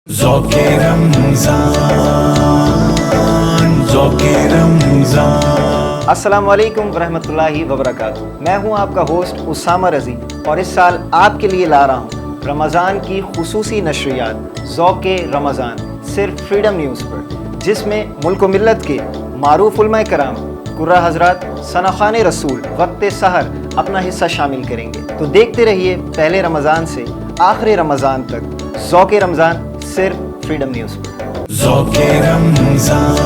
ذوق رمضان السلام علیکم ورحمۃ اللہ وبرکاتہ۔ میں ہوں آپ کا ہوسٹ اسامہ رضی اور اس سال آپ کے لیے لا رہا ہوں رمضان کی خصوصی نشریات ذوق رمضان صرف فریڈم نیوز پر، جس میں ملک و ملت کے معروف علماء کرام، قرہ حضرات، ثناخوان رسول وقت سحر اپنا حصہ شامل کریں گے۔ تو دیکھتے رہیے پہلے رمضان سے آخر رمضان تک ذوق رمضان صرف فریڈم نیوز پر۔ ذوق رمضان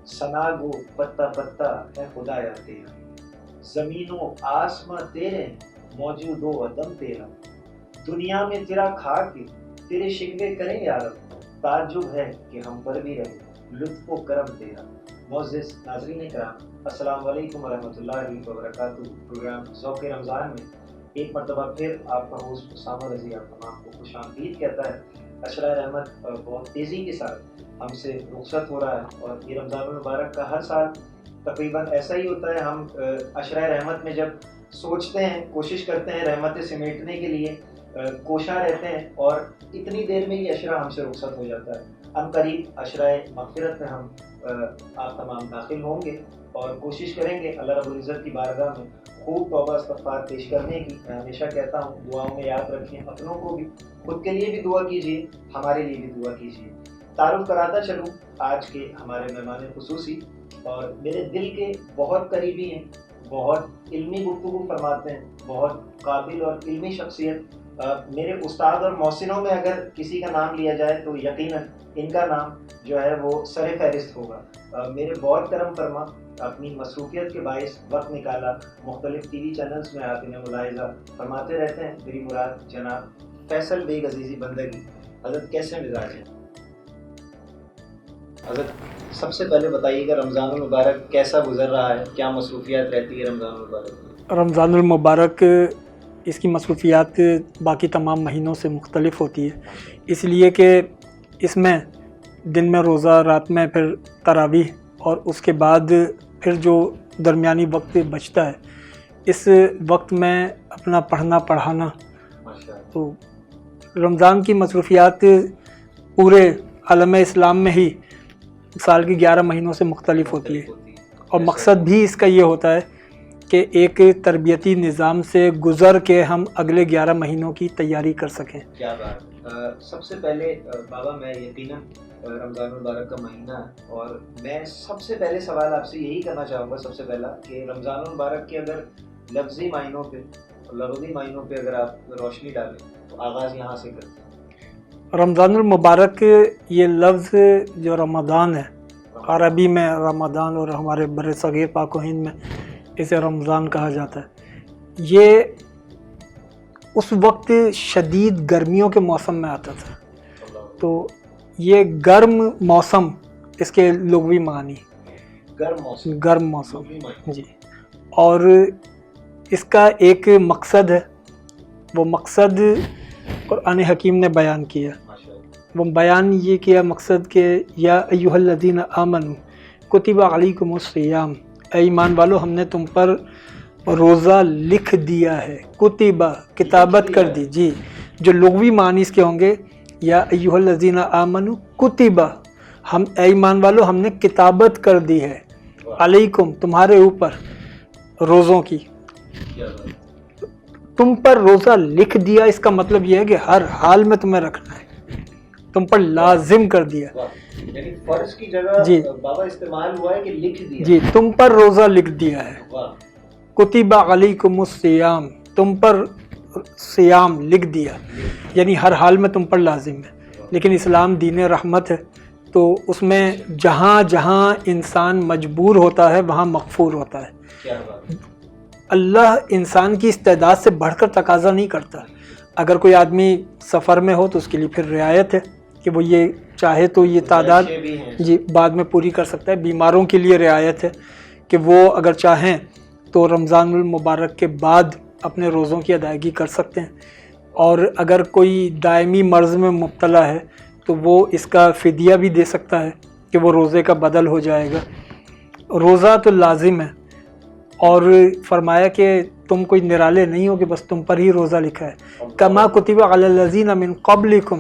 ثنا گو پتا پتا ہے خدایا تیرا، زمین و آسماں تیرے ہیں، موجود و عدم تیرا، دنیا میں تیرا کھا کے تیرے شکوے کریں یا رب، تعجب ہے کہ ہم پر بھی رہے لطف و کرم تیرا۔ معزز ناظرین کرام، السلام علیکم ورحمۃ اللہ وبرکاتہ۔ پروگرام ذوق رمضان میں ایک مرتبہ پھر آپ کا ہوسٹ اسامہ رضی آپ تمام کو خوش آمدید کہتا ہے۔ اشرۂ رحمت بہت تیزی کے ساتھ ہم سے رخصت ہو رہا ہے، اور یہ رمضان المبارک کا ہر سال تقریباً ایسا ہی ہوتا ہے۔ ہم اشرۂ رحمت میں جب سوچتے ہیں، کوشش کرتے ہیں رحمتیں سمیٹنے کے لیے، کوشاں رہتے ہیں، اور اتنی دیر میں یہ اشرہ ہم سے رخصت ہو جاتا ہے۔ ہم قریب اشرۂ مغفرت میں ہم آپ تمام داخل ہوں گے اور کوشش کریں گے اللہ رب العزت کی بارگاہ میں خوب توبہ استغفار پیش کرنے کی۔ میں ہمیشہ کہتا ہوں دعاؤں میں یاد رکھیں اپنوں کو بھی، خود کے لیے بھی دعا کیجیے، ہمارے لیے بھی دعا کیجیے۔ تعارف کراتا چلوں آج کے ہمارے مہمان خصوصی، اور میرے دل کے بہت قریبی ہیں، بہت علمی گفتگو فرماتے ہیں، بہت قابل اور علمی شخصیت۔ میرے استاد اور محسنوں میں اگر کسی کا نام لیا جائے تو یقیناً ان کا نام جو ہے وہ سر فہرست ہوگا۔ میرے بہت کرم فرما، اپنی مصروفیت کے باعث وقت نکالا، مختلف ٹی وی چینلز میں آپ انہیں ملاحظہ فرماتے رہتے ہیں۔ میری مراد جناب فیصل بیگ عزیزی بندگی۔ حضرت کیسے مزاج ہیں؟ حضرت سب سے پہلے بتائیے گا رمضان المبارک کیسا گزر رہا ہے، کیا مصروفیات رہتی ہے رمضان المبارک میں؟ رمضان المبارک اس کی مصروفیات باقی تمام مہینوں سے مختلف ہوتی ہے، اس لیے کہ اس میں دن میں روزہ، رات میں پھر تراویح، اور اس کے بعد پھر جو درمیانی وقت بچتا ہے اس وقت میں اپنا پڑھنا پڑھانا۔ تو رمضان کی مصروفیات پورے عالم اسلام میں ہی سال کے 11 مہینوں سے مختلف ہوتی ہے، اور مقصد بھی اس کا یہ ہوتا ہے کہ ایک تربیتی نظام سے گزر کے ہم اگلے 11 مہینوں کی تیاری کر سکیں۔ کیا بات! سب سے پہلے بابا، میں یقیناً رمضان المبارک کا مہینہ ہے، اور میں سب سے پہلے سوال آپ سے یہی کرنا چاہوں گا، سب سے پہلا کہ رمضان المبارک کے اگر لفظی معنوں پہ، لغوی معنوں پہ اگر آپ روشنی ڈالیں تو آغاز یہاں سے کرتے ہیں۔ رمضان المبارک یہ لفظ جو رمضان ہے، عربی میں رمضان اور ہمارے بر صغیر پاک و ہند میں اسے رمضان کہا جاتا ہے، یہ اس وقت شدید گرمیوں کے موسم میں آتا تھا۔ تو یہ گرم موسم اس کے لغوی معنی، گرم موسم جی، اور اس کا ایک مقصد ہے، وہ مقصد قرآن حکیم نے بیان کیا۔ وہ بیان یہ کیا مقصد کہ یا ایھا الذین آمنوا کتب علیکم الصیام، اے ایمان والو ہم نے تم پر روزہ لکھ دیا ہے، کتبہ کتابت کر دی جی، جو لغوی معنی اس کے ہوں گے یا ایھا الذین آمنوا کتبہ، ہم اے ایمان والو ہم نے کتابت کر دی ہے، علیکم تمہارے اوپر روزوں کی، تم پر روزہ لکھ دیا، اس کا مطلب یہ ہے کہ ہر حال میں تمہیں رکھنا ہے، تم پر لازم کر دیا، یعنی فرض کی جگہ جی بابا استعمال ہوا ہے کہ لکھ دیا جی، تم پر روزہ لکھ دیا ہے۔ کتب علیکم الصیام، تم پر صیام لکھ دیا، یعنی ہر حال میں تم پر لازم ہے۔ لیکن اسلام دین رحمت ہے، تو اس میں جہاں جہاں انسان مجبور ہوتا ہے وہاں مغفور ہوتا ہے۔ اللہ انسان کی استعداد سے بڑھ کر تقاضا نہیں کرتا۔ اگر کوئی آدمی سفر میں ہو تو اس کے لیے پھر رعایت ہے، کہ وہ یہ چاہے تو یہ تعداد گزشتے بھی ہیں۔ جی بعد میں پوری کر سکتا ہے. بیماروں کے لیے رعایت ہے کہ وہ اگر چاہیں تو رمضان المبارک کے بعد اپنے روزوں کی ادائیگی کر سکتے ہیں، اور اگر کوئی دائمی مرض میں مبتلا ہے تو وہ اس کا فدیہ بھی دے سکتا ہے کہ وہ روزے کا بدل ہو جائے گا. روزہ تو لازم ہے، اور فرمایا کہ تم کوئی نرالے نہیں ہو کہ بس تم پر ہی روزہ لکھا ہے. کما کتب علی الذین من قبلکم،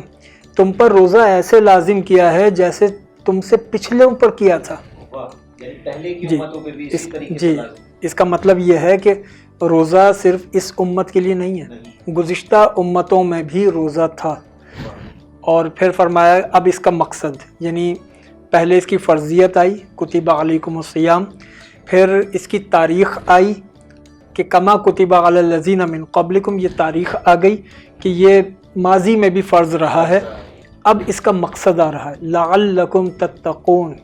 تم پر روزہ ایسے لازم کیا ہے جیسے تم سے پچھلوں پر کیا تھا. واہ، یعنی پہلے کی جی امتوں پہ بھی اسی طریقے سے جی لازم اس کا مطلب یہ ہے کہ روزہ صرف اس امت کے لیے نہیں ہے، نہیں۔ گزشتہ امتوں میں بھی روزہ تھا. اور پھر فرمایا اب اس کا مقصد، یعنی پہلے اس کی فرضیت آئی کتب علیکم الصیام، پھر اس کی تاریخ آئی کہ کما کتب علی الذین من قبلکم، یہ تاریخ آ گئی کہ یہ ماضی میں بھی فرض رہا ہے. اب اس کا مقصد آ رہا ہے لعلکم تتقون.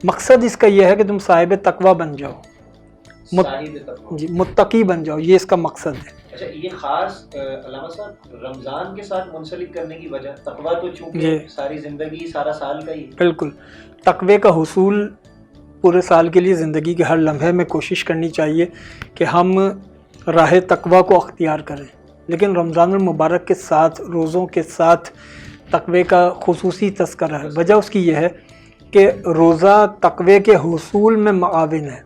مقصد اس کا یہ ہے کہ تم صاحب تقوی بن جاؤ، صاحب تقویٰ۔ جی متقی بن جاؤ، یہ اس کا مقصد ہے. اچھا، یہ خاص علامہ صاحب رمضان کے ساتھ منسلک کرنے کی وجہ، تقویٰ تو چونکہ جی ساری زندگی سارا سال کا ہی ہے۔ بالکل، تقوی کا حصول پورے سال کے لیے زندگی کے ہر لمحے میں کوشش کرنی چاہیے کہ ہم راہ تقوی کو اختیار کریں. لیکن رمضان المبارک کے ساتھ، روزوں کے ساتھ تقوی کا خصوصی تذکرہ ہے. وجہ اس کی یہ ہے کہ روزہ تقوی کے حصول میں معاون ہے.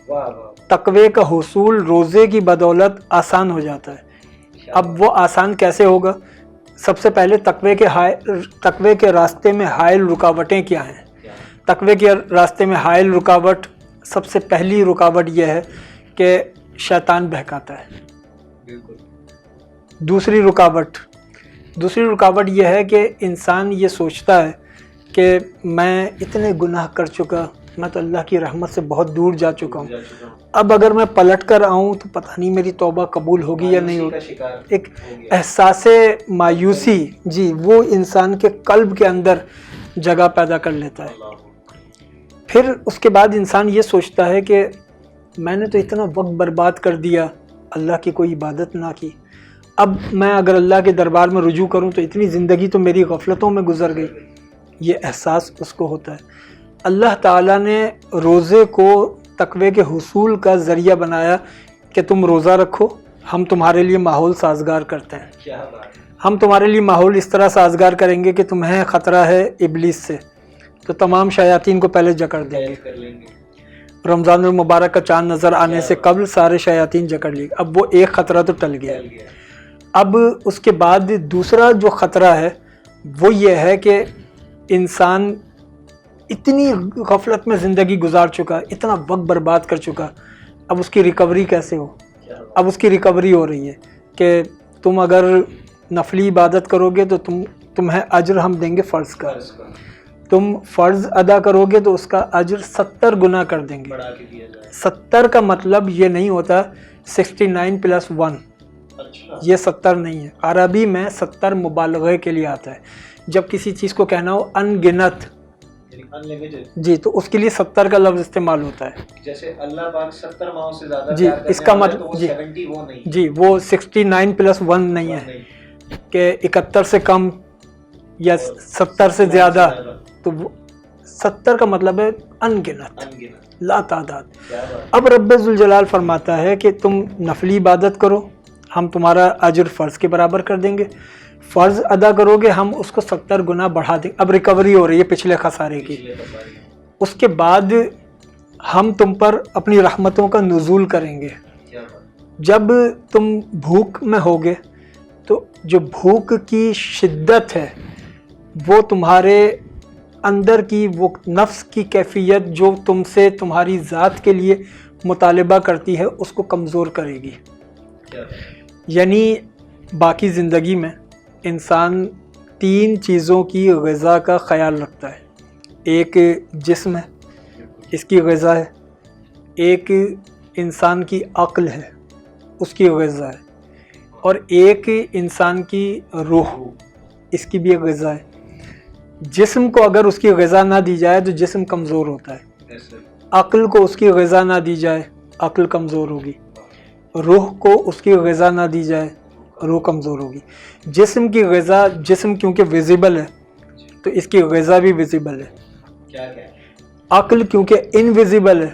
واہ واہ، تقوی کا حصول روزے کی بدولت آسان ہو جاتا ہے. اب وہ آسان کیسے ہوگا؟ سب سے پہلے تقوی کے راستے میں حائل رکاوٹیں کیا ہیں؟ تقوی کے راستے میں حائل رکاوٹ، سب سے پہلی رکاوٹ یہ ہے کہ شیطان بہکاتا ہے. بالکل۔ دوسری رکاوٹ یہ ہے کہ انسان یہ سوچتا ہے کہ میں اتنے گناہ کر چکا، میں تو اللہ کی رحمت سے بہت دور جا چکا ہوں، اب اگر میں پلٹ کر آؤں تو پتہ نہیں میری توبہ قبول ہوگی یا نہیں ہوگی. ایک احساس مایوسی، جی وہ انسان کے قلب کے اندر جگہ پیدا کر لیتا ہے. پھر اس کے بعد انسان یہ سوچتا ہے کہ میں نے تو اتنا وقت برباد کر دیا، اللہ کی کوئی عبادت نہ کی، اب میں اگر اللہ کے دربار میں رجوع کروں تو اتنی زندگی تو میری غفلتوں میں گزر گئی. یہ احساس اس کو ہوتا ہے. اللہ تعالیٰ نے روزے کو تقوی کے حصول کا ذریعہ بنایا کہ تم روزہ رکھو، ہم تمہارے لیے ماحول سازگار کرتے ہیں. کیا بات ہے۔ ہم تمہارے لیے ماحول اس طرح سازگار کریں گے کہ تمہیں خطرہ ہے ابلیس سے، تو تمام شیاطین کو پہلے جکڑ دیں گے. کر لیں گے۔ رمضان المبارک کا چاند نظر آنے سے قبل سارے شیاطین جکڑ لیے. اب وہ ایک خطرہ تو ٹل گیا. اب اس کے بعد دوسرا جو خطرہ ہے وہ یہ ہے کہ انسان اتنی غفلت میں زندگی گزار چکا، اتنا وقت برباد کر چکا، اب اس کی ریکوری کیسے ہو؟ اب اس کی ریکوری ہو رہی ہے کہ تم اگر نفلی عبادت کرو گے تو تمہیں اجر ہم دیں گے فرض کا، تم فرض ادا کرو گے تو اس کا اجر 70 گنا کر دیں گے. بڑھا کے دیا جائے۔ 70 کا مطلب یہ نہیں ہوتا 69 + 1، اچھا، یہ 70 نہیں ہے. عربی میں 70 مبالغے کے لیے آتا ہے. جب کسی چیز کو کہنا ہو ان گنت، یعنی unlimited، جی تو اس کے لیے 70 کا لفظ استعمال ہوتا ہے. جیسے اللہ پاک 70 ماہوں سے زیادہ جی، پیار کرنے اس کا والا ہے مطلب- تو وہ جی 70 وہ نہیں، جی وہ 69 + 1 نہیں ہے کہ 71 سے کم یا 70 سے زیادہ، تو وہ 70 کا مطلب ہے ان گنت، ungiven۔ لا تعداد. کیا بات ہے۔ اب رب ذوالجلال فرماتا ہے کہ تم نفلی عبادت کرو، ہم تمہارا اجر فرض کے برابر کر دیں گے. فرض ادا کرو گے، ہم اس کو 70 گنا بڑھا دیں. اب ریکوری ہو رہی ہے پچھلے خسارے کی. پچھلے سفاری میں۔ اس کے بعد ہم تم پر اپنی رحمتوں کا نزول کریں گے. کیا بات ہے۔ جب تم بھوک میں ہوگے تو جو بھوک کی شدت ہے وہ تمہارے اندر کی وہ نفس کی کیفیت جو تم سے تمہاری ذات کے لیے مطالبہ کرتی ہے اس کو کمزور کرے گی. کیا بات ہے۔ یعنی باقی زندگی میں انسان 3 چیزوں کی غذا کا خیال رکھتا ہے. ایک جسم ہے، اس کی غذا ہے. ایک انسان کی عقل ہے، اس کی غذا ہے. اور ایک انسان کی روح، اس کی بھی غذا ہے. جسم کو اگر اس کی غذا نہ دی جائے تو جسم کمزور ہوتا ہے. ایسے۔ عقل کو اس کی غذا نہ دی جائے، عقل کمزور ہوگی. روح کو اس کی غذا نہ دی جائے، روح کمزور ہوگی. جسم کی غذا، جسم کیونکہ ویزیبل ہے تو اس کی غذا بھی ویزیبل ہے. کیا کیا ہے؟ عقل کیونکہ انویزیبل ہے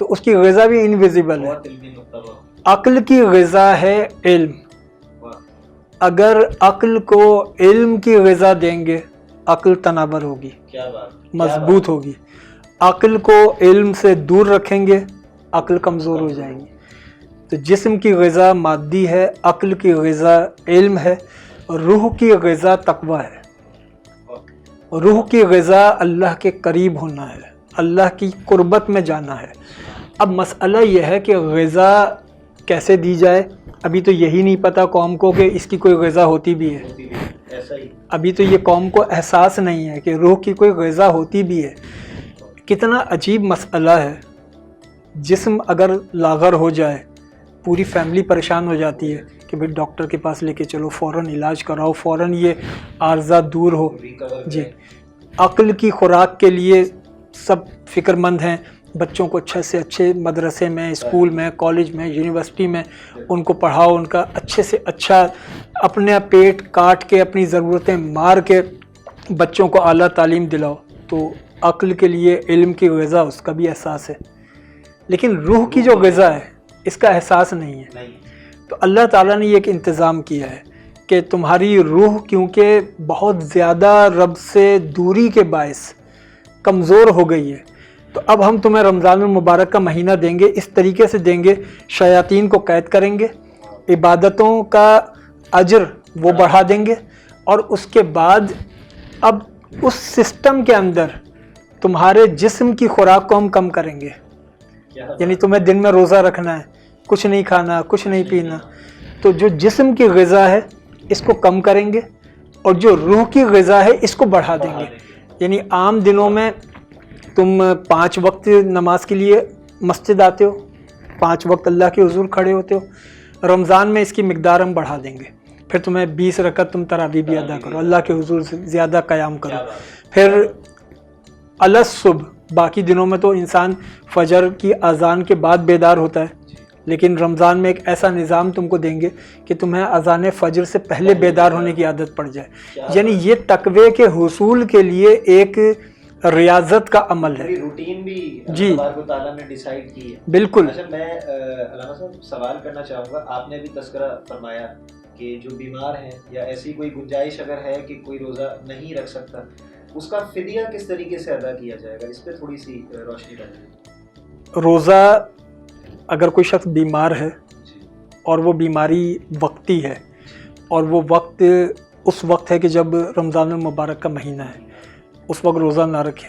تو اس کی غذا بھی انویزیبل ہے. بہت علمی نقطہ ہوا. عقل کی غذا ہے علم. اگر عقل کو علم کی غذا دیں گے عقل تناور ہوگی, کیا بات, مضبوط ہوگی. عقل کو علم سے دور رکھیں گے عقل کمزور ہو جائیں گی. تو جسم کی غذا مادی ہے, عقل کی غذا علم ہے, روح کی غذا تقویٰ ہے. روح کی غذا اللہ کے قریب ہونا ہے, اللہ کی قربت میں جانا ہے. اب مسئلہ یہ ہے کہ غذا کیسے دی جائے. ابھی تو یہی نہیں پتہ قوم کو کہ اس کی کوئی غذا ہوتی بھی ہے. ایسا ہی ابھی تو یہ قوم کو احساس نہیں ہے کہ روح کی کوئی غذا ہوتی بھی ہے. کتنا عجیب مسئلہ ہے. جسم اگر لاغر ہو جائے پوری فیملی پریشان ہو جاتی ہے کہ بھئی ڈاکٹر کے پاس لے کے چلو, فوراً علاج کراؤ, فوراً یہ عارضہ دور ہو. جی, عقل کی خوراک کے لیے سب فکر مند ہیں. بچوں کو اچھے سے اچھے مدرسے میں, اسکول میں, کالج میں, یونیورسٹی میں ان کو پڑھاؤ, ان کا اچھے سے اچھا اپنا پیٹ کاٹ کے اپنی ضرورتیں مار کے بچوں کو اعلیٰ تعلیم دلاؤ. تو عقل کے لیے علم کی غذا اس کا بھی احساس ہے, لیکن روح کی جو غذا ہے اس کا احساس نہیں ہے. تو اللہ تعالیٰ نے یہ ایک انتظام کیا ہے کہ تمہاری روح کیونکہ بہت زیادہ رب سے دوری کے باعث کمزور ہو گئی ہے, تو اب ہم تمہیں رمضان المبارک کا مہینہ دیں گے, اس طریقے سے دیں گے شیاطین کو قید کریں گے, عبادتوں کا اجر وہ بڑھا دیں گے, اور اس کے بعد اب اس سسٹم کے اندر تمہارے جسم کی خوراک کو ہم کم کریں گے. یعنی تمہیں دن میں روزہ رکھنا ہے, کچھ نہیں کھانا, کچھ نہیں پینا, تو جو جسم کی غذا ہے اس کو کم کریں گے, اور جو روح کی غذا ہے اس کو بڑھا دیں گے. یعنی عام دنوں میں تم 5 وقت نماز کے لیے مسجد آتے ہو, 5 وقت اللہ کے حضور کھڑے ہوتے ہو, رمضان میں اس کی مقدار ہم بڑھا دیں گے. پھر تمہیں 20 رکعت تم تراویح بھی ادا کرو, اللہ کے حضور سے زیادہ قیام کرو. پھر الصبح, باقی دنوں میں تو انسان فجر کی اذان کے بعد بیدار ہوتا ہے, لیکن رمضان میں ایک ایسا نظام تم کو دیں گے کہ تمہیں اذان فجر سے پہلے بیدار ہونے کی عادت پڑ جائے. یعنی یہ تقوی کے حصول کے لیے ایک ریاضت کا عمل ہے, روٹین بھی جی اللہ تعالیٰ نے ڈیسائیڈ کی ہے. بالکل. اچھا, میں علامہ صاحب سوال کرنا چاہوں گا. آپ نے بھی تذکرہ فرمایا کہ جو بیمار ہیں یا ایسی کوئی گنجائش اگر ہے کہ کوئی روزہ نہیں رکھ سکتا, اس کا فدیہ کس طریقے سے ادا کیا جائے گا, اس پہ تھوڑی سی روشنی ڈالیں. روزہ اگر کوئی شخص بیمار ہے اور وہ بیماری وقتی ہے, اور وہ وقت اس وقت ہے کہ جب رمضان المبارک کا مہینہ ہے, اس وقت روزہ نہ رکھے.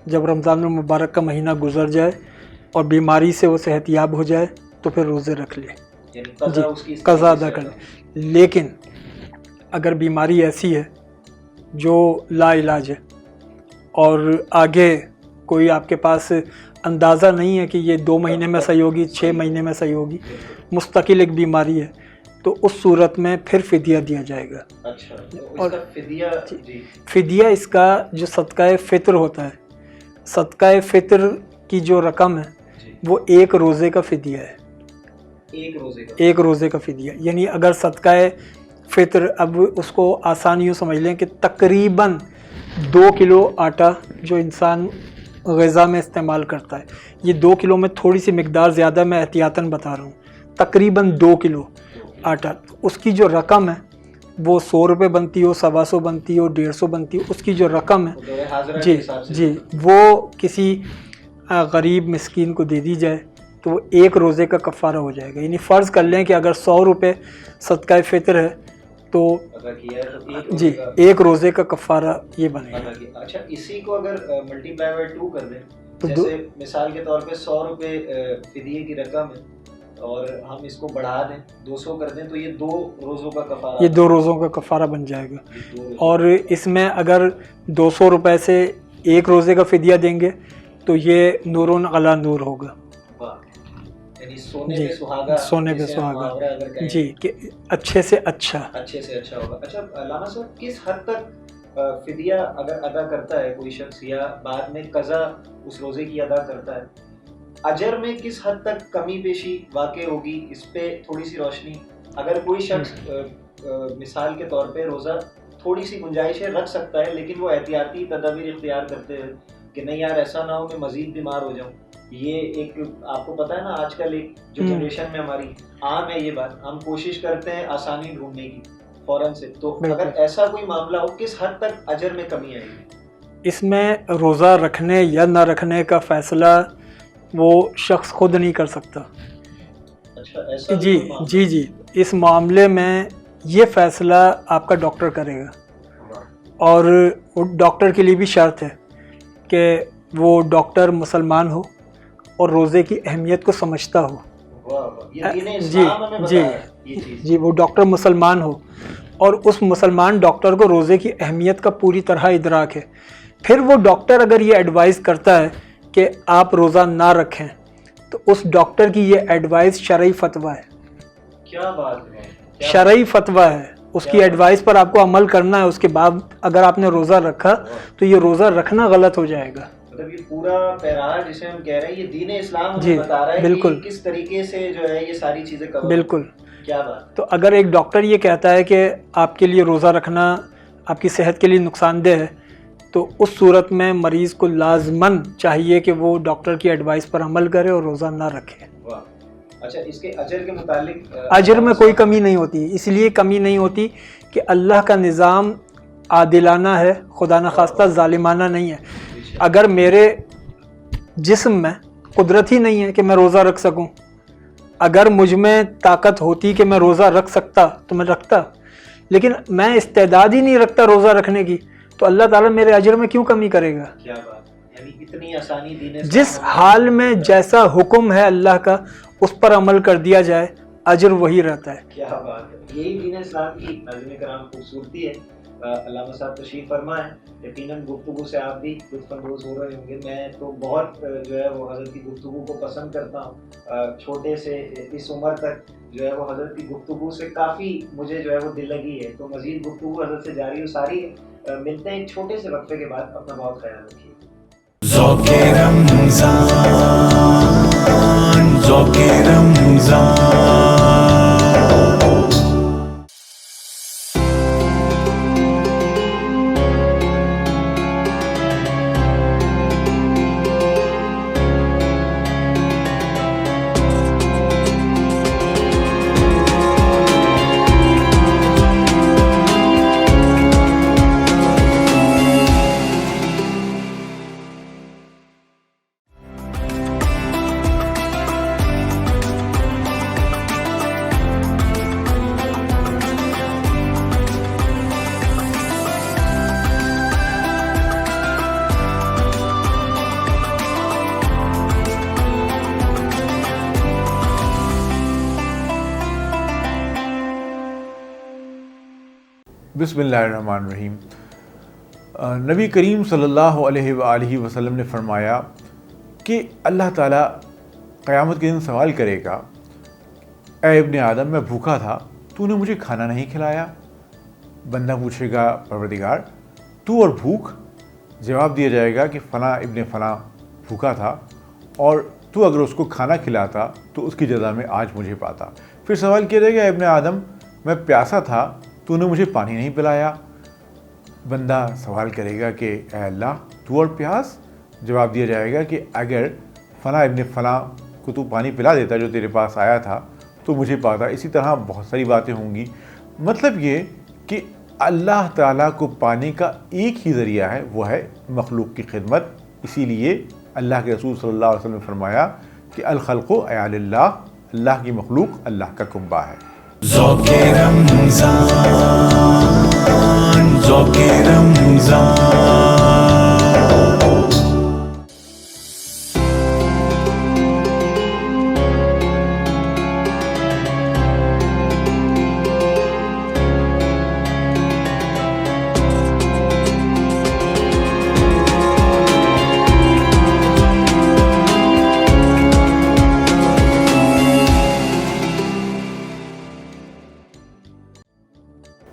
جب رمضان المبارک کا مہینہ گزر جائے اور بیماری سے وہ صحت یاب ہو جائے تو پھر روزے رکھ لے, جی قضا ادا کر لے. لیکن اگر بیماری ایسی ہے جو لا علاج ہے اور آگے کوئی آپ کے پاس اندازہ نہیں ہے کہ یہ 2 مہینے میں صحیح ہوگی, 6 مہینے میں صحیح ہوگی, مستقل ایک بیماری ہے, تو اس صورت میں پھر فدیہ دیا جائے گا. اچھا, اور فدیہ, فدیہ اس کا جو صدقہ فطر ہوتا ہے, صدقہ فطر کی جو رقم ہے وہ 1 روزے کا فدیہ ہے. 1 روزے کا فدیہ, یعنی اگر صدقہ فطر, اب اس کو آسانیوں سمجھ لیں کہ تقریباً 2 کلو آٹا جو انسان غذا میں استعمال کرتا ہے, یہ 2 کلو میں تھوڑی سی مقدار زیادہ میں احتیاطاً بتا رہا ہوں, تقریباً 2 کلو آٹا, اس کی جو رقم ہے وہ 100 روپے بنتی ہو, 125 بنتی ہو, 150 بنتی ہو, اس کی جو رقم ہے جی وہ کسی غریب مسکین کو دے دی جائے تو وہ 1 روزے کا کفارہ ہو جائے گا. یعنی فرض کر لیں کہ اگر 100 روپے صدقہ فطر ہے تو جی 1 روزے کا کفارہ یہ بنے گا. اچھا, اسی کو اگر ملٹی پلائی بائی 2 کر دیں, جیسے مثال کے طور پہ 100 روپے فدیے کی رقم ہے اور ہم اس کو بڑھا دیں 200 کر دیں, تو یہ 2 روزوں کا کفارہ, یہ 2 روزوں کا کفارہ بن جائے گا. اور اس میں اگر 200 روپے سے 1 روزے کا فدیہ دیں گے تو یہ نورن علی نور ہوگا. یعنی سونے پہ سہاگا, جی کہ اچھے سے اچھا ہوگا. اچھا علامہ صاحب, کس حد تک فدیہ اگر ادا کرتا ہے کوئی شخص یا بعد میں قضا اس روزے کی ادا کرتا ہے, اجر میں کس حد تک کمی بیشی واقع ہوگی, اس پہ تھوڑی سی روشنی. اگر کوئی شخص مثال کے طور پہ روزہ تھوڑی سی گنجائش ہے رکھ سکتا ہے، لیکن وہ احتیاطی تدابیر اختیار کرتے ہیں کہ نہیں یار ایسا نہ ہو میں مزید بیمار ہو جاؤں. یہ ایک آپ کو پتا ہے نا آج کل ایک جو جنریشن میں ہماری عام ہے یہ بات، ہم کوشش کرتے ہیں آسانی ڈھونڈنے کی فوراً سے. تو اگر ایسا کوئی معاملہ ہو کس حد تک اجر میں کمی آئے گی؟ اس میں روزہ رکھنے یا نہ رکھنے کا فیصلہ وہ شخص خود نہیں کر سکتا. اچھا ایسا جی جی جی اس معاملے میں یہ فیصلہ آپ کا ڈاکٹر کرے گا، اور وہ ڈاکٹر کے لیے بھی شرط ہے کہ وہ ڈاکٹر مسلمان ہو اور روزے کی اہمیت کو سمجھتا ہو. جی جی وہ ڈاکٹر مسلمان ہو اور اس مسلمان ڈاکٹر کو روزے کی اہمیت کا پوری طرح ادراک ہے. پھر وہ ڈاکٹر اگر یہ ایڈوائز کرتا ہے کہ آپ روزہ نہ رکھیں تو اس ڈاکٹر کی یہ ایڈوائز شرعی فتویٰ ہے. کیا بات ہے، شرعی فتویٰ ہے، اس کی ایڈوائز پر آپ کو عمل کرنا ہے. اس کے بعد اگر آپ نے روزہ رکھا تو یہ روزہ رکھنا غلط ہو جائے گا. مطلب یہ پورا پیراہا جسے ہم کہہ رہے ہیں یہ دین اسلام ہمیں بتا رہا ہے بالکل کہ کس طریقے سے جو ہے یہ ساری چیزیں کور. بالکل. کیا بات. تو اگر ایک ڈاکٹر یہ کہتا ہے کہ آپ کے لیے روزہ رکھنا آپ کی صحت کے لیے نقصان دہ ہے تو اس صورت میں مریض کو لازماً چاہیے کہ وہ ڈاکٹر کی ایڈوائس پر عمل کرے اور روزہ نہ رکھے. اچھا اس کے اجر کے متعلق اجر میں کوئی کمی نہیں ہوتی. اس لیے کمی نہیں ہوتی کہ اللہ کا نظام عادلانہ ہے، خدا نخواستہ ظالمانہ نہیں ہے. اگر میرے جسم میں قدرت ہی نہیں ہے کہ میں روزہ رکھ سکوں، اگر مجھ میں طاقت ہوتی کہ میں روزہ رکھ سکتا تو میں رکھتا، لیکن میں استعداد ہی نہیں رکھتا روزہ رکھنے کی، تو اللہ تعالیٰ میرے اجر میں کیوں کمی کرے گا؟ کیا بات، یعنی اتنی آسانی دین اسلام جس حال میں جیسا حکم ہے اللہ کا اس پر عمل کر دیا جائے اجر وہی رہتا ہے. کیا بات ہے، یہی دین اسلام کی ناظرین کرام خوبصورتی ہے. علامہ صاحب تشریف فرما ہے، یقیناً گفتگو سے آپ بھی لطف اندوز ہو رہے ہوں گے. میں تو بہت جو ہے وہ حضرت کی گفتگو کو پسند کرتا ہوں. چھوٹے سے اس عمر تک جو ہے وہ حضرت کی گفتگو سے کافی مجھے جو ہے وہ دل لگی ہے. تو مزید گفتگو حضرت سے جاری و ساری ہے. ملتے ہیں ایک چھوٹے سے وقفے کے بعد. اپنا بہت خیال رکھیے. ذوق رمضان، ذوق رمضان. بسم اللہ الرحمن الرحیم. نبی کریم صلی اللہ علیہ وآلہ وسلم نے فرمایا کہ اللہ تعالیٰ قیامت کے دن سوال کرے گا، اے ابن آدم میں بھوکا تھا تو نے مجھے کھانا نہیں کھلایا. بندہ پوچھے گا پروردگار تو اور بھوک؟ جواب دیا جائے گا کہ فلاں ابن فلاں بھوکا تھا اور تو اگر اس کو کھانا کھلاتا تو اس کی جزا میں آج مجھے پاتا. پھر سوال کیا جائے گا، اے ابن آدم میں پیاسا تھا تو نے مجھے پانی نہیں پلایا. بندہ سوال کرے گا کہ اے اللہ تو اور پیاس؟ جواب دیا جائے گا کہ اگر فلاں ابن فلاں کو تو پانی پلا دیتا جو تیرے پاس آیا تھا تو مجھے پاتا. اسی طرح بہت ساری باتیں ہوں گی. مطلب یہ کہ اللہ تعالیٰ کو پانے کا ایک ہی ذریعہ ہے، وہ ہے مخلوق کی خدمت. اسی لیے اللہ کے رسول صلی اللہ علیہ وسلم نے فرمایا کہ الخلق عیال اللہ، اللہ کی مخلوق اللہ کا کنبہ ہے. ذوق رمضان، ذوق رمضان.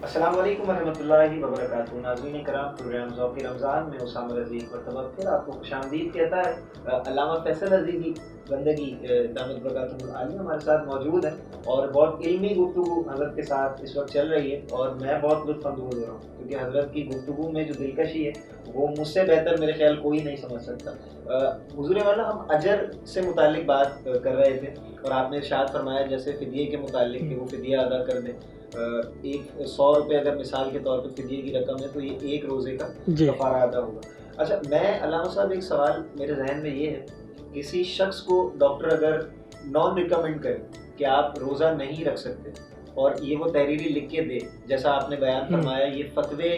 السلام علیکم ورحمۃ اللہ وبرکاتہ. ناظرین کرام، پروگرام ذوق رمضان میں اسامہ رضی ایک مرتبہ پھر آپ کو خوش آمدید کہتا ہے۔ علامہ فیصل عزیزی بندگی دامت برکاتہ العالیہ ہمارے ساتھ موجود ہیں اور بہت علمی گفتگو حضرت کے ساتھ اس وقت چل رہی ہے اور میں بہت لطف اندوز ہو رہا ہوں، کیونکہ حضرت کی گفتگو میں جو دلکشی ہے وہ مجھ سے بہتر میرے خیال کوئی نہیں سمجھ سکتا۔ حضور والا، ہم اجر سے متعلق بات کر رہے تھے اور آپ نے ارشاد فرمایا جیسے فدیے کے متعلق کہ وہ فدیہ ادا کر دیں۔ 100 روپے اگر مثال کے طور پہ فدیے کی رقم ہے تو یہ ایک روزے کا کفارہ ادا ہوگا۔ اچھا، میں علامہ صاحب ایک سوال میرے ذہن میں یہ ہے، کسی شخص کو ڈاکٹر اگر نان ریکمینڈ کرے کہ آپ روزہ نہیں رکھ سکتے اور یہ وہ تحریری لکھ کے دے، جیسا آپ نے بیان فرمایا یہ فتوے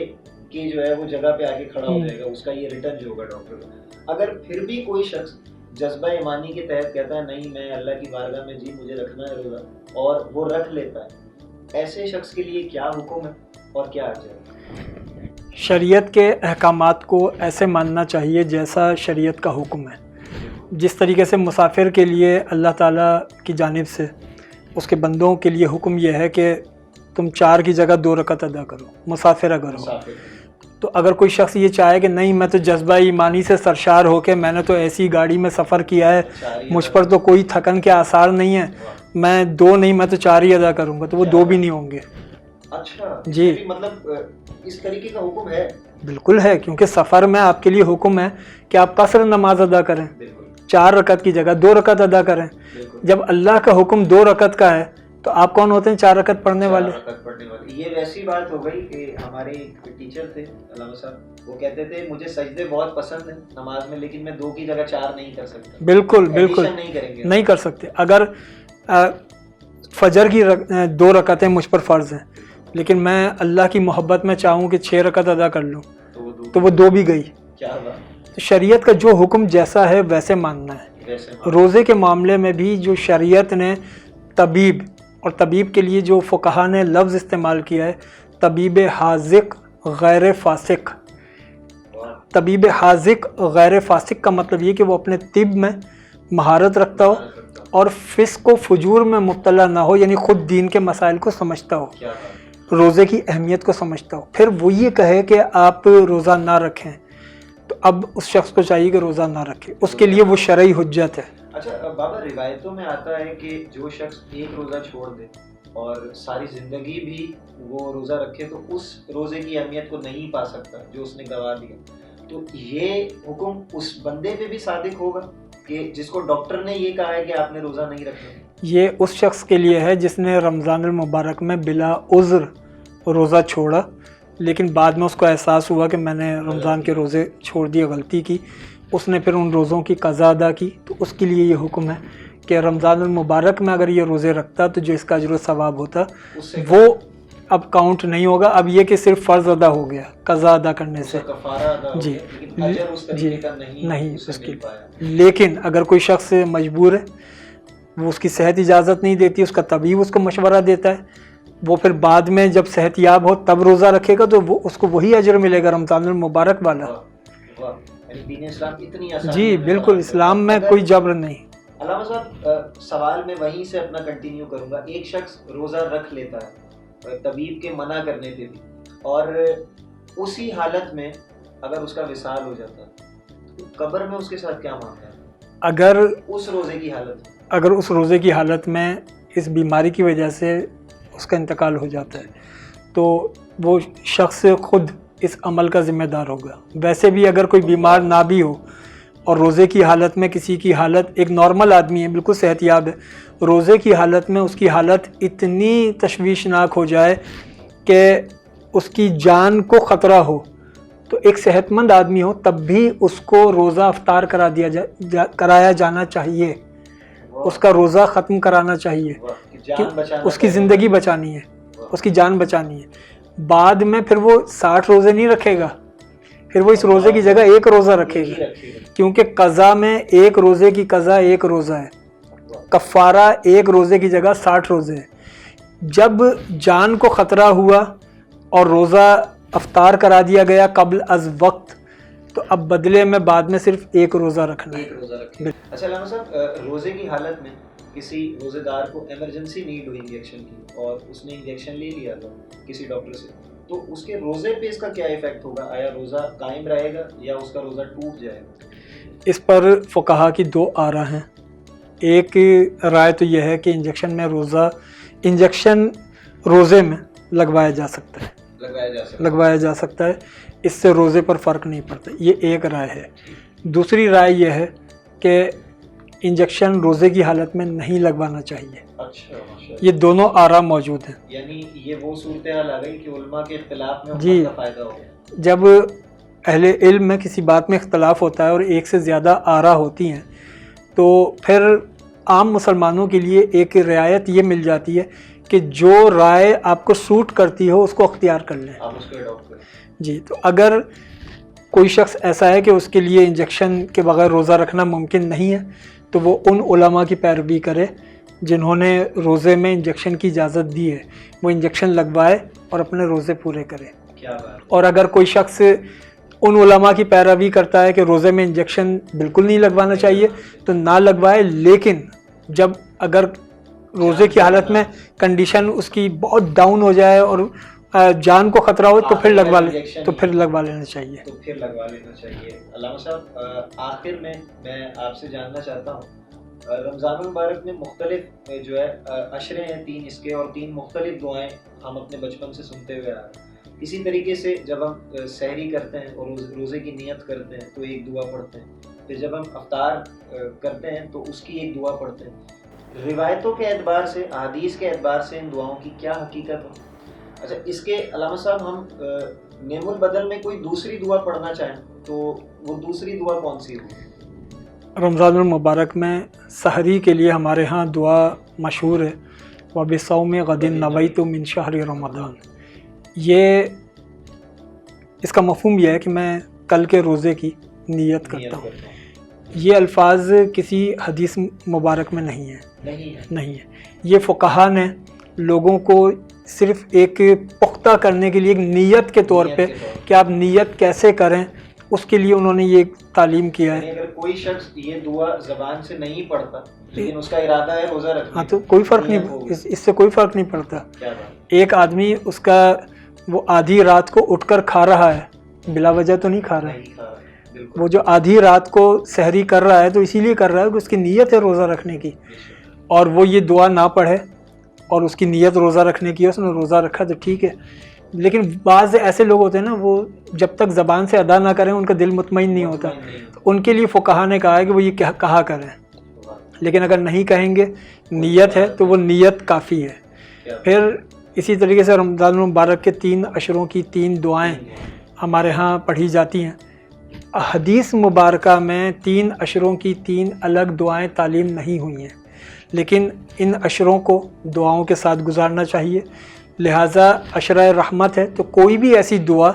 کی جو ہے وہ جگہ پہ آ کے کھڑا ہو جائے گا، اس کا یہ ریٹرن جو ہوگا ڈاکٹر کا، اگر پھر بھی کوئی شخص جذبہ ایمانی کے تحت کہتا ہے نہیں میں اللہ کی بارگاہ میں جی مجھے رکھنا ہے روزہ اور وہ رکھ لیتا ہے، ایسے شخص کے لیے کیا حکم ہے اور کیا اجر ہے؟ شریعت کے احکامات کو ایسے ماننا چاہیے جیسا شریعت کا حکم ہے۔ جس طریقے سے مسافر کے لیے اللہ تعالیٰ کی جانب سے اس کے بندوں کے لیے حکم یہ ہے کہ تم 4 کی جگہ 2 رکعت ادا کرو، مسافر اگر ہو۔ تو اگر کوئی شخص یہ چاہے کہ نہیں میں تو جذبہ ایمانی سے سرشار ہو کے میں نے تو ایسی گاڑی میں سفر کیا ہے، مجھ پر تو کوئی تھکن کے آثار نہیں ہیں، میں 2 نہیں میں تو 4 ہی ادا کروں گا، تو وہ 2 بھی نہیں ہوں گے۔ اچھا جی، مطلب اس طریقے کا حکم ہے؟ بالکل ہے، کیونکہ سفر میں آپ کے لیے حکم ہے کہ آپ قصر نماز ادا کریں، 4 رکعت کی جگہ 2 رکعت ادا کریں۔ جب اللہ کا حکم 2 رکعت کا ہے تو آپ کون ہوتے ہیں 4 رکعت پڑھنے والے؟ یہ ویسی بات ہو گئی کہ ہمارے ایک ٹیچر تھے علامہ صاحب، وہ کہتے تھے مجھے سجدے بہت پسند ہیں نماز میں، لیکن میں 2 کی جگہ 4 نہیں کر سکتا۔ بالکل بالکل نہیں کر سکتے۔ اگر فجر کی 2 رکعتیں مجھ پر فرض ہیں لیکن میں اللہ کی محبت میں چاہوں کہ 6 رکعت ادا کر لوں تو وہ 2 بھی گئی۔ کیا بات! تو شریعت کا جو حکم جیسا ہے ویسے ماننا ہے۔ روزے کے معاملے میں بھی جو شریعت نے طبیب، اور طبیب کے لیے جو فقہا نے لفظ استعمال کیا ہے طبیب حاذق غیر فاسق۔ طبیب حاذق غیر فاسق کا مطلب یہ کہ وہ اپنے طب میں مہارت رکھتا ہو اور فسق و فجور میں مبتلا نہ ہو، یعنی خود دین کے مسائل کو سمجھتا ہو، روزے کی اہمیت کو سمجھتا ہو، پھر وہ یہ کہے کہ آپ روزہ نہ رکھیں تو اب اس شخص کو چاہیے کہ روزہ نہ رکھے، اس کے لیے وہ شرعی حجت ہے۔ اچھا بابا، روایتوں میں آتا ہے کہ جو شخص ایک روزہ چھوڑ دے اور ساری زندگی بھی وہ روزہ رکھے تو اس روزے کی اہمیت کو نہیں پا سکتا جو اس نے گوا دیا، تو یہ حکم اس بندے پہ بھی صادق ہوگا کہ جس کو ڈاکٹر نے یہ کہا ہے کہ آپ نے روزہ نہیں رکھنا؟ یہ اس شخص کے لیے ہے جس نے رمضان المبارک میں بلا عذر روزہ چھوڑا لیکن بعد میں اس کو احساس ہوا کہ میں نے رمضان کے روزے چھوڑ دیے، غلطی کی، اس نے پھر ان روزوں کی قضا ادا کی، تو اس کے لیے یہ حکم ہے کہ رمضان المبارک میں اگر یہ روزے رکھتا تو جو اس کا اجر و ثواب ہوتا وہ اب کاؤنٹ نہیں ہوگا، اب یہ کہ صرف فرض ادا ہو گیا قضا ادا کرنے سے۔ جی جی نہیں اس کے، لیکن اگر کوئی شخص مجبور ہے، وہ اس کی صحت اجازت نہیں دیتی، اس کا طبیب اس کو مشورہ دیتا ہے، وہ پھر بعد میں جب صحت یاب ہو تب روزہ رکھے گا تو وہ اس کو وہی اجر ملے گا رمضان المبارک والا۔ جی بالکل، اسلام میں کوئی جبر نہیں۔ علامہ صاحب، سوال میں وہیں سے اپنا کنٹینیو کروں گا۔ ایک شخص روزہ رکھ لیتا ہے طبیب کے منع کرنے پہ بھی، اور اسی حالت میں اگر اس کا وصال ہو جاتا ہے تو قبر میں اس کے ساتھ کیا معاملہ ہے؟ اگر اس روزے کی حالت میں اس بیماری کی وجہ سے اس کا انتقال ہو جاتا ہے تو وہ شخص خود اس عمل کا ذمہ دار ہوگا۔ ویسے بھی اگر کوئی بیمار نہ بھی ہو اور روزے کی حالت میں کسی کی حالت، ایک نارمل آدمی ہے بالکل صحت یاب ہے، روزے کی حالت میں اس کی حالت اتنی تشویشناک ہو جائے کہ اس کی جان کو خطرہ ہو، تو ایک صحت مند آدمی ہو تب بھی اس کو روزہ افطار کرایا جانا چاہیے، اس کا روزہ ختم کرانا چاہیے، اس کی زندگی بچانی ہے، اس کی جان بچانی ہے۔ بعد میں پھر وہ 60 روزے نہیں رکھے گا، پھر وہ اس روزے کی جگہ 1 روزہ رکھے گا، کیونکہ قضا میں 1 روزے کی قضا 1 روزہ ہے، کفارہ 1 روزے کی جگہ 60 روزے ہے۔ جب جان کو خطرہ ہوا اور روزہ افطار کرا دیا گیا قبل از وقت تو اب بدلے میں بعد میں صرف 1 روزہ رکھنا ہے۔ اچھا علامہ صاحب، روزے کی حالت میں کسی روزے دار کو ایمرجنسی نیڈ ہوئی انجیکشن کی اور اس نے انجیکشن لے لیا تھا کسی ڈاکٹر سے، تو اس کے روزے پہ اس کا کیا ایفیکٹ ہوگا؟ آیا روزہ قائم رہے گا یا اس کا روزہ ٹوٹ جائے گا؟ اس پر فقہا کی دو آراء ہیں. ایک رائے تو یہ ہے کہ انجیکشن روزے میں لگوایا جا سکتا ہے، اس سے روزے پر فرق نہیں پڑتا. یہ ایک رائے ہے. دوسری رائے یہ ہے کہ انجیکشن روزے کی حالت میں نہیں لگوانا چاہیے. اچھا، یہ دونوں آراء موجود ہیں. یعنی یہ وہ صورتحال آ گئی کہ علماء کے اختلاف میں جی، کا فائدہ ہو گیا. جب اہل علم میں کسی بات میں اختلاف ہوتا ہے اور ایک سے زیادہ آراء ہوتی ہیں تو پھر عام مسلمانوں کے لیے ایک رعایت یہ مل جاتی ہے کہ جو رائے آپ کو سوٹ کرتی ہو اس کو اختیار کر لیں. آپ اس کو اڈاپٹ کریں. جی، تو اگر کوئی شخص ایسا ہے کہ اس کے لیے انجیکشن کے بغیر روزہ رکھنا ممکن نہیں ہے تو وہ ان علماء کی پیروی کرے جنہوں نے روزے میں انجیکشن کی اجازت دی ہے. وہ انجیکشن لگوائے اور اپنے روزے پورے کرے. کیا بات. اور اگر کوئی شخص ان علماء کی پیروی کرتا ہے کہ روزے میں انجیکشن بالکل نہیں لگوانا چاہیے تو نہ لگوائے، لیکن جب اگر روزے کی حالت میں کنڈیشن اس کی بہت ڈاؤن ہو جائے اور جان کو خطرہ ہو تو پھر لگوا لینا چاہیے. علامہ صاحب، آخر میں آپ سے جاننا چاہتا ہوں، رمضان المبارک میں مختلف جو ہے عشرے ہیں 3 اس کے، اور 3 مختلف دعائیں ہم اپنے بچپن سے سنتے ہوئے آ رہے ہیں. اسی طریقے سے جب ہم سحری کرتے ہیں اور روزے کی نیت کرتے ہیں تو ایک دعا پڑھتے ہیں، پھر جب ہم افطار کرتے ہیں تو اس کی ایک دعا پڑھتے ہیں. روایتوں کے اعتبار سے، احادیث کے اعتبار سے ان دعاؤں کی کیا حقیقت ہے؟ اچھا، اس کے علامہ صاحب ہم نعم البدل میں کوئی دوسری دعا پڑھنا چاہیں تو وہ دوسری دعا کون سی ہوگی؟ رمضان المبارک میں سحری کے لیے ہمارے ہاں دعا مشہور ہے، وَبِصَوْمِ غَدٍ نَوَيْتُ مِنْ شَهْرِ رمضان. یہ اس کا مفہوم یہ ہے کہ میں کل کے روزے کی نیت کرتا ہوں. یہ الفاظ کسی حدیث مبارک میں نہیں ہے. یہ فقہا نے لوگوں کو صرف ایک پختہ کرنے کے لیے ایک نیت کے طور پہ کہ آپ نیت کیسے کریں اس کے لیے انہوں نے یہ تعلیم کیا ہے. اگر کوئی شخص یہ دعا زبان سے نہیں پڑھتا لیکن اس کا ارادہ ہے روزہ رکھنا، ہاں تو کوئی فرق نہیں، اس سے کوئی فرق نہیں پڑتا. ایک آدمی اس کا وہ آدھی رات کو اٹھ کر کھا رہا ہے، بلا وجہ تو نہیں کھا رہا ہے. وہ جو آدھی رات کو سحری کر رہا ہے تو اسی لیے کر رہا ہے کہ اس کی نیت ہے روزہ رکھنے کی، اور وہ یہ دعا نہ پڑھے اور اس کی نیت روزہ رکھنے کی ہے، اس نے روزہ رکھا تو ٹھیک ہے. لیکن بعض ایسے لوگ ہوتے ہیں نا، وہ جب تک زبان سے ادا نہ کریں ان کا دل مطمئن نہیں ہوتا، تو ان کے لیے فقہا نے کہا ہے کہ وہ یہ کہا کریں. لیکن اگر نہیں کہیں گے، نیت ہے تو وہ نیت کافی ہے. پھر اسی طریقے سے رمضان المبارک کے 3 عشروں کی 3 دعائیں ہمارے ہاں پڑھی جاتی ہیں. حدیث مبارکہ میں 3 عشروں کی 3 الگ دعائیں تعلیم نہیں ہوئی ہیں، لیکن ان عشروں کو دعاؤں کے ساتھ گزارنا چاہیے. لہٰذا عشرہ رحمت ہے تو کوئی بھی ایسی دعا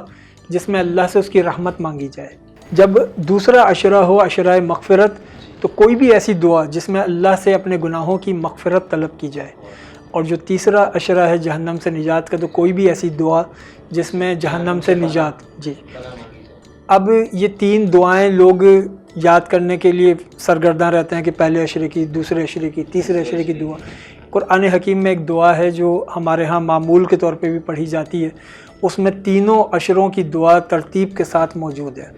جس میں اللہ سے اس کی رحمت مانگی جائے. جب دوسرا عشرہ ہو عشرہ مغفرت تو کوئی بھی ایسی دعا جس میں اللہ سے اپنے گناہوں کی مغفرت طلب کی جائے. اور جو تیسرا عشرہ ہے جہنم سے نجات کا تو کوئی بھی ایسی دعا جس میں جہنم سے نجات. جی، اب یہ 3 دعائیں لوگ یاد کرنے کے لیے سرگرداں رہتے ہیں کہ پہلے عشرے کی، دوسرے عشرے کی، تیسرے عشرے کی دعا. قرآن حکیم میں ایک دعا ہے جو ہمارے ہاں معمول کے طور پہ بھی پڑھی جاتی ہے، اس میں تینوں عشروں کی دعا ترتیب کے ساتھ موجود ہے.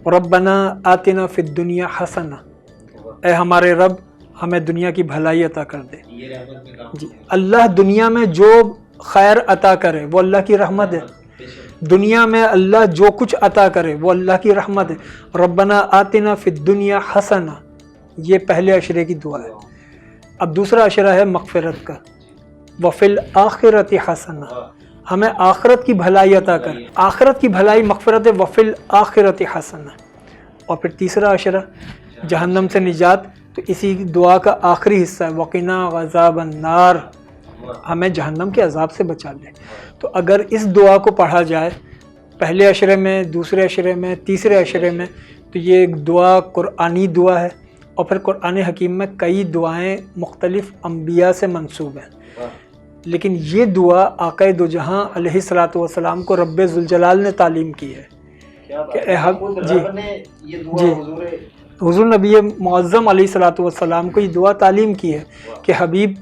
ربنا آتنا فی الدنیا حسنہ، اے ہمارے رب ہمیں دنیا کی بھلائی عطا کر دے. جی، اللہ دنیا میں جو خیر عطا کرے وہ اللہ کی رحمت ہے. دنیا میں اللہ جو کچھ عطا کرے وہ اللہ کی رحمت ہے. ربنا آتنا فی الدنیا حسنہ، یہ پہلے عشرے کی دعا ہے. اب دوسرا عشرہ ہے مغفرت کا، وفی الآخرۃ حسنہ، ہمیں آخرت کی بھلائی عطا کر. آخرت کی بھلائی مغفرت ہے، وفی الآخرۃ حسنہ. اور پھر تیسرا عشرہ جہنم سے نجات، تو اسی دعا کا آخری حصہ ہے وقنا عذاب النار، ہمیں جہنم کے عذاب سے بچا لے. تو اگر اس دعا کو پڑھا جائے پہلے عشرے میں، دوسرے عشرے میں، تیسرے عشرے میں، تو یہ ایک دعا قرآنی دعا ہے. اور پھر قرآن حکیم میں کئی دعائیں مختلف انبیاء سے منسوب ہیں، لیکن یہ دعا آقا دو جہاں علیہ الصلاۃ والسلام کو رب ذوالجلال نے تعلیم کی ہے کہ حضور نبی معظم علیہ الصلاۃ والسلام کو یہ دعا تعلیم کی ہے کہ حبیب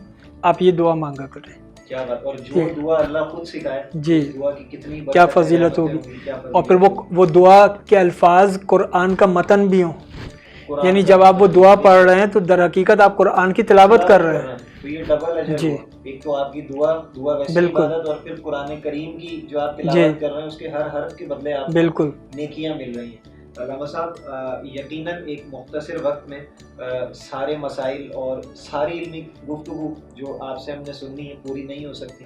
آپ یہ دعا مانگا کریں. کیا بات، اور جو دعا اللہ خود سکھائے جی دعا کی کتنی کیا فضیلت ہوگی، اور پھر وہ دعا کے الفاظ قرآن کا متن بھی ہوں، یعنی جب آپ وہ دعا پڑھ رہے ہیں تو در حقیقت آپ قرآن کی تلاوت کر رہے ہیں. تو یہ ڈبل اجر جی. ایک تو آپ کی دعا ویسے بالکل. عبادت، اور پھر قرآن کریم کی جو آپ تلاوت کر رہے ہیں اس کے ہر حرف کے بدلے آپ بالکل نیکیاں مل رہی ہیں. علامہ صاحب یقیناً ایک مختصر وقت میں سارے مسائل اور ساری علمی گفتگو جو آپ سے ہم نے سننی ہے پوری نہیں ہو سکتی.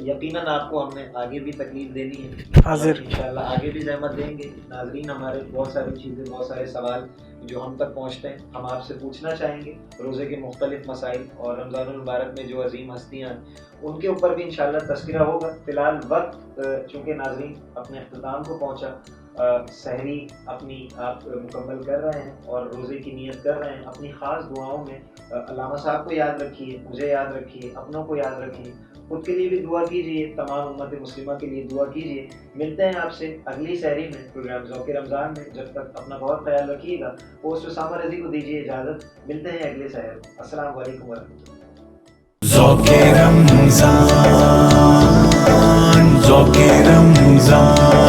یقیناً آپ کو ہم نے آگے بھی تکلیف دینی ہے، حاضر انشاءاللہ آگے بھی زحمت دیں گے. ناظرین ہمارے بہت ساری چیزیں، بہت سارے سوال جو ہم تک پہنچتے ہیں ہم آپ سے پوچھنا چاہیں گے روزے کے مختلف مسائل اور رمضان المبارک میں جو عظیم ہستیاں ہیں ان کے اوپر بھی انشاءاللہ تذکرہ ہوگا. فی الحال وقت چونکہ ناظرین اپنے اختتام کو پہنچا، سحری اپنی آپ مکمل کر رہے ہیں اور روزے کی نیت کر رہے ہیں. اپنی خاص دعاؤں میں علامہ صاحب کو یاد رکھیے، مجھے یاد رکھیے، اپنوں کو یاد رکھیے، خود کے لیے بھی دعا کیجیے، تمام امت مسلمہ کے لیے دعا کیجیے. ملتے ہیں آپ سے اگلی سحری میں پروگرام ذوق رمضان میں. جب تک اپنا بہت خیال رکھیے گا. ہوسٹ اسامہ رضی کو دیجیے اجازت. ملتے ہیں اگلے سحر. السلام علیکم ورحمۃ اللہ. ذوق رمضان ذوق رمضان